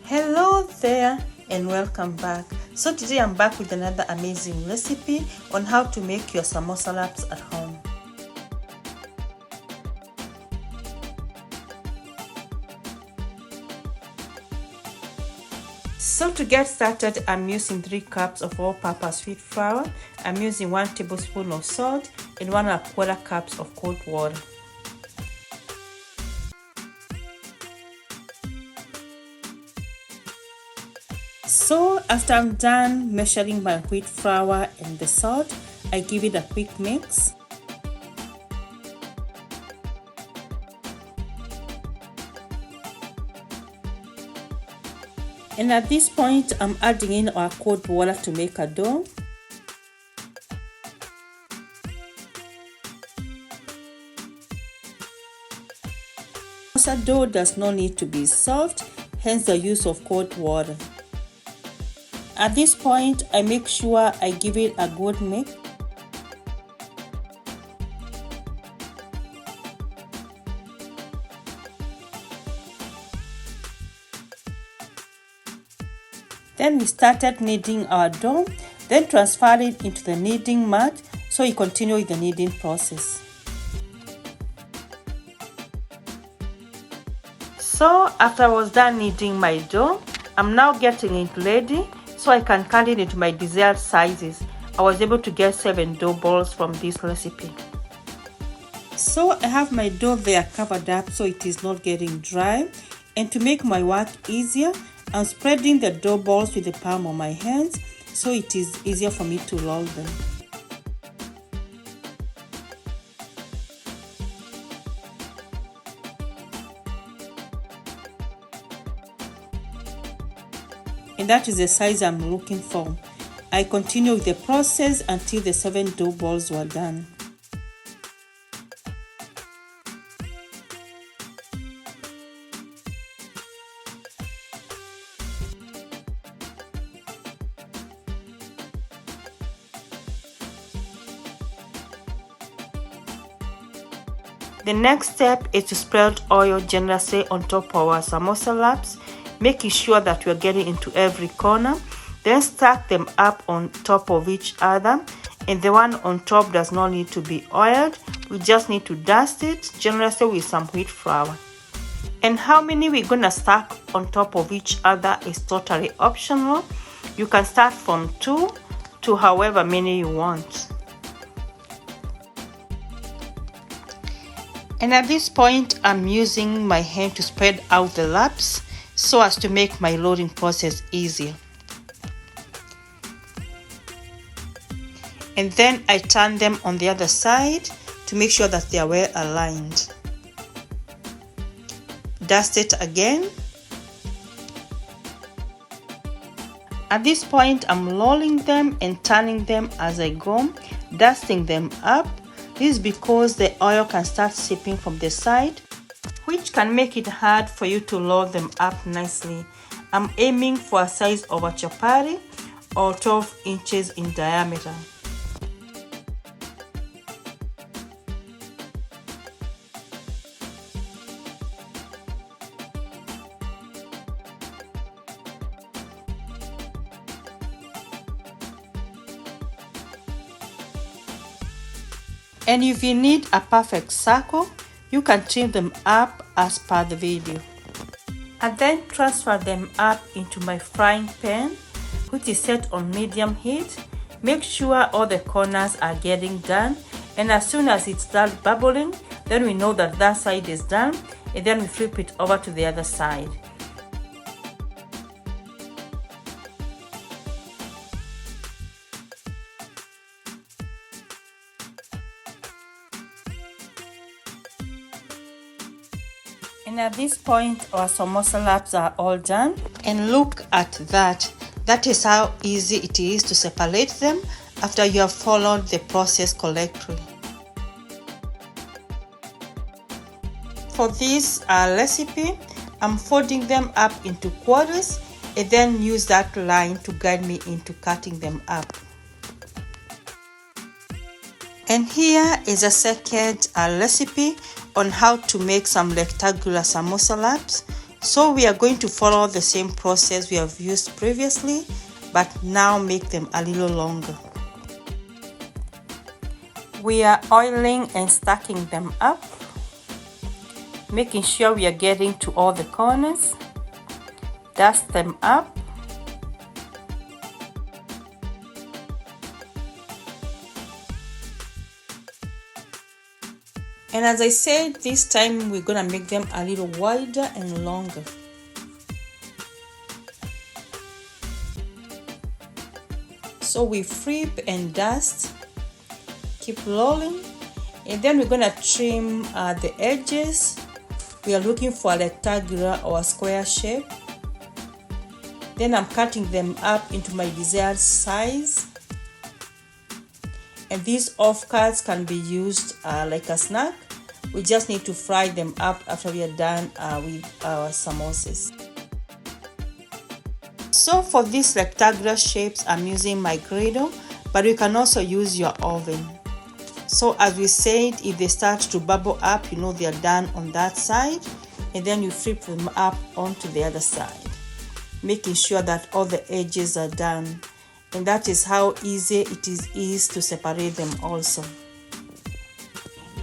Hello there and welcome back. So today I'm back with another amazing recipe on how to make your samosa wraps at home. So to get started, I'm using 3 cups of all-purpose wheat flour. I'm using 1 tablespoon of salt and 1¼ cups of cold water. So after I'm done measuring my wheat flour and the salt, I give it a quick mix. And at this point, I'm adding in our cold water to make a dough. Samosa dough does not need to be soft, hence the use of cold water. At this point, I make sure I give it a good mix. Then we started kneading our dough, then transfer it into the kneading mat so we continue with the kneading process. So after I was done kneading my dough, I'm now getting it ready so I can cut it into my desired sizes. I was able to get 7 dough balls from this recipe. So I have my dough there covered up so it is not getting dry, and to make my work easier, I'm spreading the dough balls with the palm of my hands so it is easier for me to roll them. And that is the size I'm looking for. I continue with the process until the 7 dough balls were done. The next step is to spread oil generously on top of our samosa wraps, making sure that we are getting into every corner. Then stack them up on top of each other, and the one on top does not need to be oiled. We just need to dust it generously with some wheat flour. And how many we're gonna stack on top of each other is totally optional. You can start from 2 to however many you want. And at this point, I'm using my hand to spread out the wraps so as to make my loading process easier. And then I turn them on the other side to make sure that they are well aligned. Dust it again. At this point, I'm rolling them and turning them as I go, dusting them up. This is because the oil can start seeping from the side, which can make it hard for you to roll them up nicely. I'm aiming for a size of a chapati or 12 inches in diameter. And if you need a perfect circle, you can trim them up as per the video. And then transfer them up into my frying pan, which is set on medium heat. Make sure all the corners are getting done, and as soon as it starts bubbling, then we know that that side is done, and then we flip it over to the other side. And at this point, our samosa wraps are all done. And look at that. That is how easy it is to separate them after you have followed the process correctly. For this recipe, I'm folding them up into quarters and then use that line to guide me into cutting them up. And here is a second recipe on how to make some rectangular samosa wraps. So we are going to follow the same process we have used previously, but now make them a little longer. We are oiling and stacking them up, making sure we are getting to all the corners. Dust them up. And as I said, this time we're gonna make them a little wider and longer. So we flip and dust, keep rolling, and then we're gonna trim the edges. We are looking for a rectangular or a square shape. Then I'm cutting them up into my desired size. And these offcuts can be used like a snack. We just need to fry them up after we are done with our samosas. So for these rectangular shapes, I'm using my griddle, but you can also use your oven. So as we said, if they start to bubble up, you know they are done on that side, and then you flip them up onto the other side, making sure that all the edges are done. And that is how easy it is to separate them also.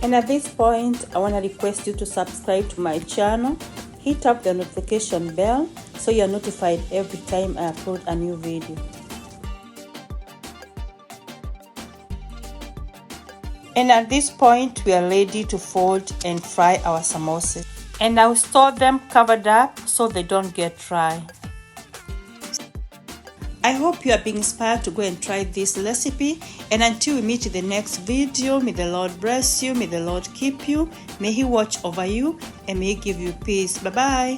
And at this point, I want to request you to subscribe to my channel. Hit up the notification bell so you're notified every time I upload a new video. And at this point, we are ready to fold and fry our samosas. And I'll store them covered up so they don't get dry. I hope you are being inspired to go and try this recipe. And until we meet in the next video, may the Lord bless you, may the Lord keep you, may He watch over you, and may He give you peace. Bye-bye.